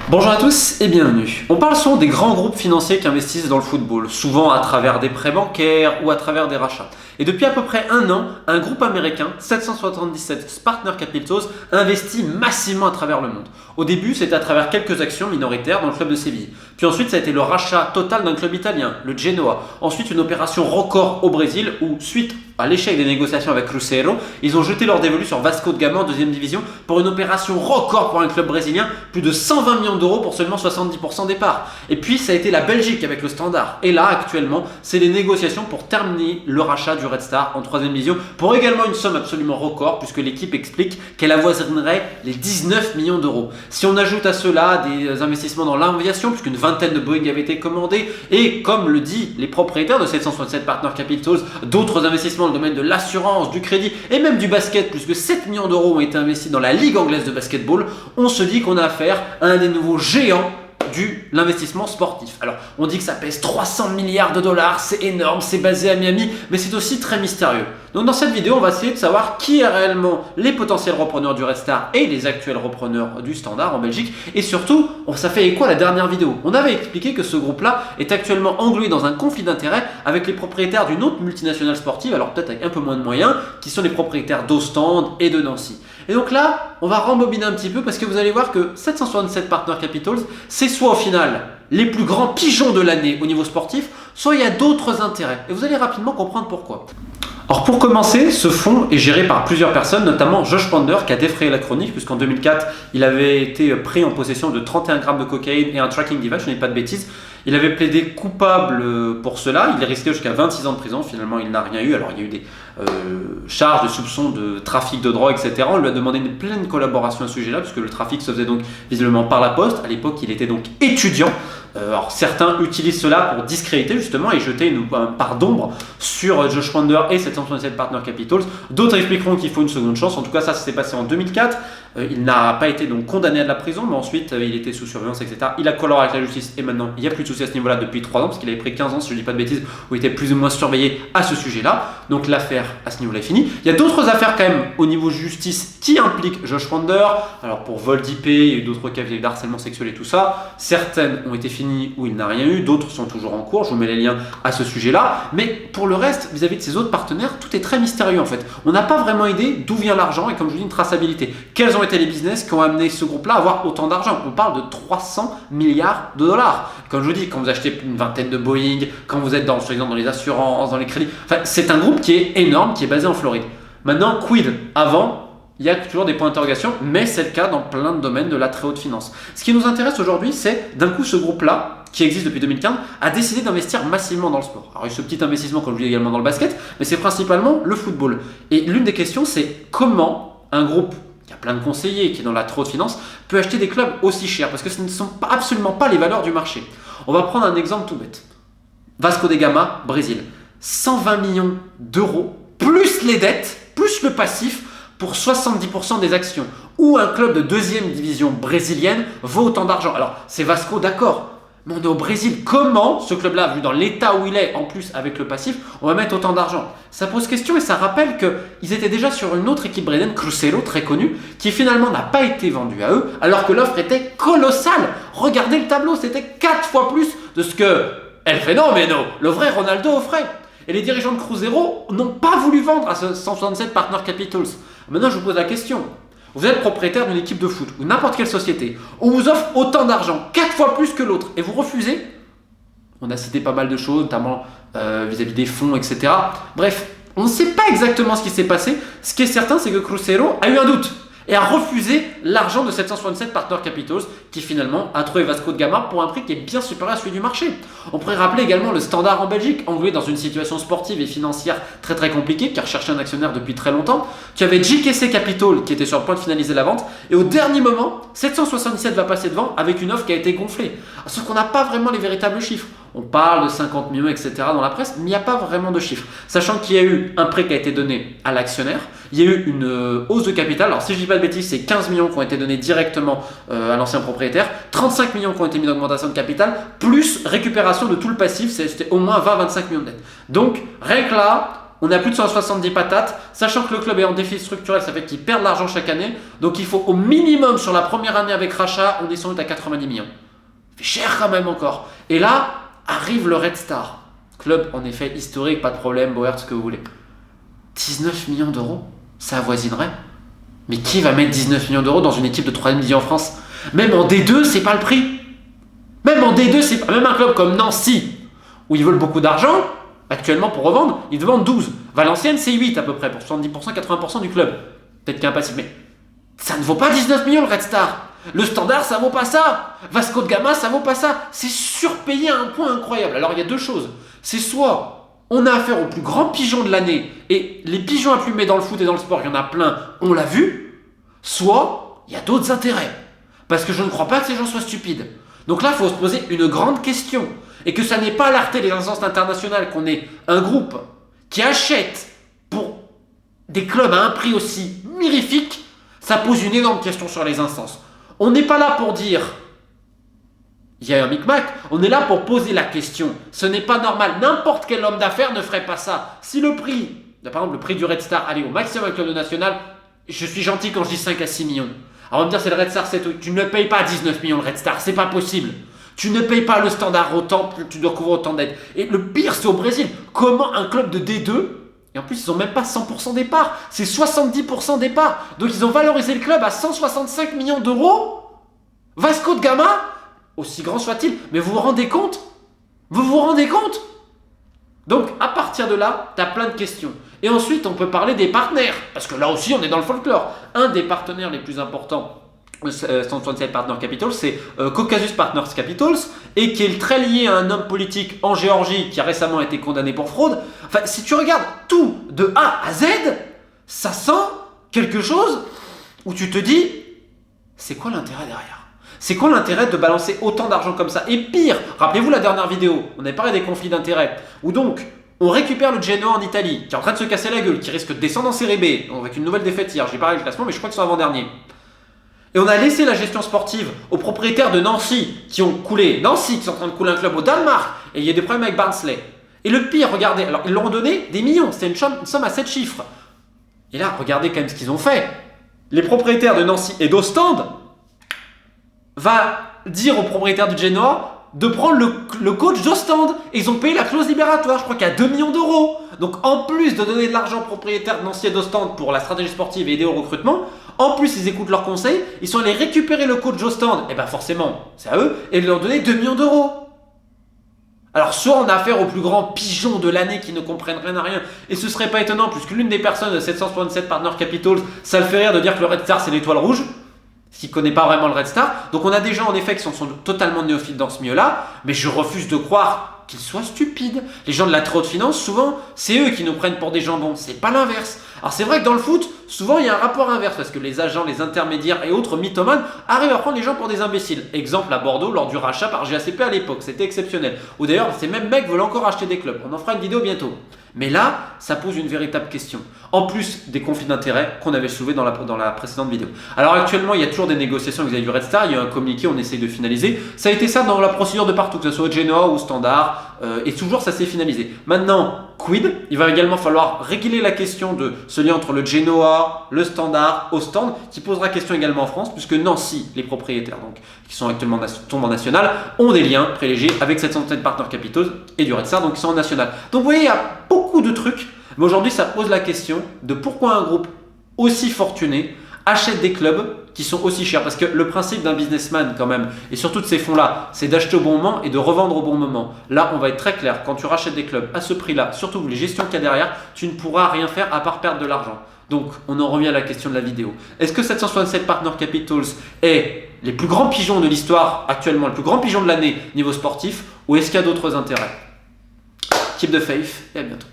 Bonjour à tous et bienvenue. On parle souvent des grands groupes financiers qui investissent dans le football, souvent à travers des prêts bancaires ou à travers des rachats. Et depuis à peu près un an, un groupe américain, 777 Partner Capitals, investit massivement à travers le monde. Au début, c'était à travers quelques actions minoritaires dans le club de Séville. Puis ensuite, ça a été le rachat total d'un club italien, le Genoa. Ensuite, une opération record au Brésil où, suite à l'échec des négociations avec Cruzeiro, ils ont jeté leur dévolu sur Vasco de Gama en deuxième division pour une opération record pour un club brésilien, plus de 120 millions d'euros pour seulement 70% des parts. Et puis ça a été la Belgique avec le Standard. Et là, actuellement, c'est les négociations pour terminer le rachat du Red Star en troisième division pour également une somme absolument record puisque l'équipe explique qu'elle avoisinerait les 19 millions d'euros. Si on ajoute à cela des investissements dans l'aviation, puisqu'une vingtaine de Boeing avaient été commandés, et comme le dit les propriétaires de 767 Partner Capitals, d'autres investissements dans le domaine de l'assurance, du crédit et même du basket, plus que 7 millions d'euros ont été investis dans la Ligue anglaise de basketball, on se dit qu'on a affaire à un des nouveaux géants de l'investissement sportif. Alors, on dit que ça pèse 300 milliards de dollars, c'est énorme, c'est basé à Miami, mais c'est aussi très mystérieux. Donc dans cette vidéo, on va essayer de savoir qui est réellement les potentiels repreneurs du Red Star et les actuels repreneurs du Standard en Belgique. Et surtout, ça fait écho à la dernière vidéo. On avait expliqué que ce groupe-là est actuellement englué dans un conflit d'intérêts avec les propriétaires d'une autre multinationale sportive, alors peut-être avec un peu moins de moyens, qui sont les propriétaires d'Ostende et de Nancy. Et donc là, on va rembobiner un petit peu parce que vous allez voir que 767 Partner Capitals, c'est soit au final les plus grands pigeons de l'année au niveau sportif, soit il y a d'autres intérêts. Et vous allez rapidement comprendre pourquoi. Alors pour commencer, ce fonds est géré par plusieurs personnes, notamment Josh Ponder qui a défrayé la chronique puisqu'en 2004, il avait été pris en possession de 31 grammes de cocaïne et un tracking device, je n'ai pas de bêtises. Il avait plaidé coupable pour cela, il est risqué jusqu'à 26 ans de prison, finalement il n'a rien eu. Alors il y a eu des charges de soupçons de trafic de drogue, etc. On lui a demandé une pleine collaboration à ce sujet-là, puisque le trafic se faisait donc visiblement par la poste. À l'époque, il était donc étudiant. Alors certains utilisent cela pour discréditer justement et jeter une part d'ombre sur Josh Ponder et 767 Partner Capitals. D'autres expliqueront qu'il faut une seconde chance. En tout cas, ça s'est passé en 2004. Il n'a pas été donc condamné à de la prison, mais ensuite il était sous surveillance, etc. Il a collaboré avec la justice et maintenant il n'y a plus de soucis à ce niveau-là depuis 3 ans, parce qu'il avait pris 15 ans, si je ne dis pas de bêtises, où il était plus ou moins surveillé à ce sujet-là. Donc l'affaire à ce niveau-là est finie. Il y a d'autres affaires quand même au niveau justice qui impliquent Josh Ponder. Alors pour vol d'IP, il y a eu d'autres cas d'harcèlement sexuel et tout ça. Certaines ont été finies où il n'a rien eu, d'autres sont toujours en cours. Je vous mets les liens à ce sujet-là. Mais pour le reste, vis-à-vis de ses autres partenaires, tout est très mystérieux en fait. On n'a pas vraiment idée d'où vient l'argent et comme je vous dis, une traçabilité. Quels ont été les business qui ont amené ce groupe-là à avoir autant d'argent? On parle de 300 milliards de dollars. Comme je vous dis, quand vous achetez une vingtaine de Boeing, quand vous êtes dans les assurances, dans les crédits, enfin, c'est un groupe qui est énorme, qui est basé en Floride. Maintenant, quid? Avant, il y a toujours des points d'interrogation, mais c'est le cas dans plein de domaines de la très haute finance. Ce qui nous intéresse aujourd'hui, c'est d'un coup ce groupe-là, qui existe depuis 2015, a décidé d'investir massivement dans le sport. Alors il y a ce petit investissement, comme je vous dis, également dans le basket, mais c'est principalement le football. Et l'une des questions, c'est comment un groupe qui a plein de conseillers, qui est dans la trop haute finance, peut acheter des clubs aussi chers, parce que ce ne sont absolument pas les valeurs du marché. On va prendre un exemple tout bête. Vasco de Gama, Brésil. 120 millions d'euros, plus les dettes, plus le passif, pour 70% des actions. Ou un club de deuxième division brésilienne vaut autant d'argent. Alors, c'est Vasco, d'accord. Mais on est au Brésil. Comment ce club-là, vu dans l'état où il est, en plus avec le passif, on va mettre autant d'argent? Ça pose question et ça rappelle qu'ils étaient déjà sur une autre équipe brésilienne, Cruzeiro, très connue, qui finalement n'a pas été vendue à eux, alors que l'offre était colossale. Regardez le tableau, c'était 4 fois plus de ce que El Fenomeno, le vrai Ronaldo, offrait. Et les dirigeants de Cruzeiro n'ont pas voulu vendre à ce 167 Partner Capitals. Maintenant, je vous pose la question. Vous êtes propriétaire d'une équipe de foot ou n'importe quelle société. On vous offre autant d'argent, 4 fois plus que l'autre, et vous refusez. On a cité pas mal de choses, notamment vis-à-vis des fonds, etc. Bref, on ne sait pas exactement ce qui s'est passé. Ce qui est certain, c'est que Cruzeiro a eu un doute et a refusé l'argent de 767 Partner Capitals qui finalement a trouvé Vasco de Gama pour un prix qui est bien supérieur à celui du marché. On pourrait rappeler également le Standard en Belgique, englué dans une situation sportive et financière très très compliquée, qui a recherché un actionnaire depuis très longtemps. Tu avais JKC Capital qui était sur le point de finaliser la vente et au dernier moment, 777 va passer devant avec une offre qui a été gonflée. Sauf qu'on n'a pas vraiment les véritables chiffres. On parle de 50 millions, etc. dans la presse, mais il n'y a pas vraiment de chiffres. Sachant qu'il y a eu un prêt qui a été donné à l'actionnaire, il y a eu une hausse de capital. Alors si je ne dis pas de bêtises, c'est 15 millions qui ont été donnés directement à l'ancien propriétaire, 35 millions qui ont été mis d'augmentation de capital, plus récupération de tout le passif, c'était au moins 20-25 millions de dettes. Donc rien que là, on a plus de 170 patates, sachant que le club est en déficit structurel, ça fait qu'il perd de l'argent chaque année, donc il faut au minimum sur la première année avec rachat, on est sans doute à 90 millions. Ça fait cher quand même encore. Et là, arrive le Red Star. Club en effet historique, pas de problème, Bauer, ce que vous voulez. 19 millions d'euros, ça avoisinerait. Mais qui va mettre 19 millions d'euros dans une équipe de 3e division en France? Même en D2, c'est pas le prix. Même en D2, c'est pas... Même un club comme Nancy, où ils veulent beaucoup d'argent, actuellement pour revendre, ils demandent 12. Valenciennes, c'est 8 à peu près, pour 70%, 80% du club. Peut-être qu'il y a un passif, mais ça ne vaut pas 19 millions le Red Star. Le Standard, ça vaut pas ça. Vasco de Gama, ça vaut pas ça. C'est surpayé à un point incroyable. Alors il y a deux choses. C'est soit on a affaire au plus grand pigeon de l'année, et les pigeons à plumer dans le foot et dans le sport, il y en a plein, on l'a vu, soit il y a d'autres intérêts. Parce que je ne crois pas que ces gens soient stupides. Donc là, il faut se poser une grande question. Et que ça n'est pas alerter les instances internationales qu'on est un groupe qui achète pour des clubs à un prix aussi mirifique, ça pose une énorme question sur les instances. On n'est pas là pour dire il y a un micmac, on est là pour poser la question. Ce n'est pas normal, n'importe quel homme d'affaires ne ferait pas ça. Si le prix, par exemple le prix du Red Star, allez au maximum avec le national, je suis gentil quand je dis 5 à 6 millions. Alors on va me dire c'est le Red Star, tu ne payes pas 19 millions le Red Star, c'est pas possible. Tu ne payes pas le Standard autant, tu dois couvrir autant d'aides. Et le pire c'est au Brésil, comment un club de D2, et en plus ils n'ont même pas 100% départ, c'est 70% départ. Donc ils ont valorisé le club à 165 millions d'euros. Vasco de Gama, aussi grand soit-il, mais vous vous rendez compte? Vous vous rendez compte? Donc à partir de là, tu as plein de questions. Et ensuite on peut parler des partenaires, parce que là aussi on est dans le folklore. Un des partenaires les plus importants 167 Partner Capitals, c'est Caucasus Partners Capitals, et qui est très lié à un homme politique en Géorgie qui a récemment été condamné pour fraude. Enfin, si tu regardes tout de A à Z, ça sent quelque chose où tu te dis, c'est quoi l'intérêt derrière? C'est quoi l'intérêt de balancer autant d'argent comme ça? Et pire, rappelez-vous la dernière vidéo, on avait parlé des conflits d'intérêts, où donc on récupère le Genoa en Italie, qui est en train de se casser la gueule, qui risque de descendre en série B, avec une nouvelle défaite hier, j'ai parlé du classement, mais je crois qu'ils sont avant-dernier. Et on a laissé la gestion sportive aux propriétaires de Nancy qui ont coulé. Nancy qui sont en train de couler un club au Danemark. Et il y a des problèmes avec Barnsley. Et le pire, regardez, alors ils leur ont donné des millions. C'était une somme à 7 chiffres. Et là, regardez quand même ce qu'ils ont fait. Les propriétaires de Nancy et d'Ostende va dire aux propriétaires du Genoa de prendre le coach d'Ostende. Et ils ont payé la clause libératoire. Je crois qu'il y a 2 millions d'euros. Donc en plus de donner de l'argent aux propriétaires de Nancy et d'Ostende pour la stratégie sportive et aider au recrutement, en plus ils écoutent leurs conseils, ils sont allés récupérer le coach d'Ostende, et bien forcément c'est à eux, et leur donner 2 millions d'euros. Alors soit on a affaire aux plus grands pigeons de l'année qui ne comprennent rien à rien, et ce serait pas étonnant puisque l'une des personnes de 767 Partner Capitals, ça le fait rire de dire que le Red Star c'est l'étoile rouge, qui ne connaît pas vraiment le Red Star. Donc on a des gens en effet qui sont totalement néophytes dans ce milieu-là, mais je refuse de croire qu'ils soient stupides. Les gens de la très haute finance, souvent, c'est eux qui nous prennent pour des jambons, c'est pas l'inverse. Alors c'est vrai que dans le foot, souvent il y a un rapport inverse, parce que les agents, les intermédiaires et autres mythomanes arrivent à prendre les gens pour des imbéciles. Exemple à Bordeaux, lors du rachat par GACP à l'époque, c'était exceptionnel. Ou d'ailleurs, ces mêmes mecs veulent encore acheter des clubs. On en fera une vidéo bientôt. Mais là, ça pose une véritable question. En plus des conflits d'intérêts qu'on avait soulevés dans la précédente vidéo. Alors actuellement, il y a toujours des négociations vis-à-vis du Red Star. Il y a un communiqué, on essaye de finaliser. Ça a été ça dans la procédure de partout, que ce soit au Genoa ou au Standard. Et toujours, ça s'est finalisé. Maintenant, quid? Il va également falloir régler la question de ce lien entre le Genoa, le Standard, Ostende, qui posera question également en France, puisque Nancy, les propriétaires, donc, qui sont actuellement tombent en national, ont des liens privilégiés avec cette centaine de Partner Capitals et du Red Star, donc qui sont en national. Donc vous voyez, il y a beaucoup de trucs, mais aujourd'hui ça pose la question de pourquoi un groupe aussi fortuné achète des clubs qui sont aussi chers. Parce que le principe d'un businessman quand même, et surtout de ces fonds-là, c'est d'acheter au bon moment et de revendre au bon moment. Là, on va être très clair, quand tu rachètes des clubs à ce prix-là, surtout les gestions qu'il y a derrière, tu ne pourras rien faire à part perdre de l'argent. Donc, on en revient à la question de la vidéo. Est-ce que 767 Partner Capitals est les plus grands pigeons de l'histoire actuellement, le plus grand pigeon de l'année niveau sportif, ou est-ce qu'il y a d'autres intérêts? Keep the faith et à bientôt.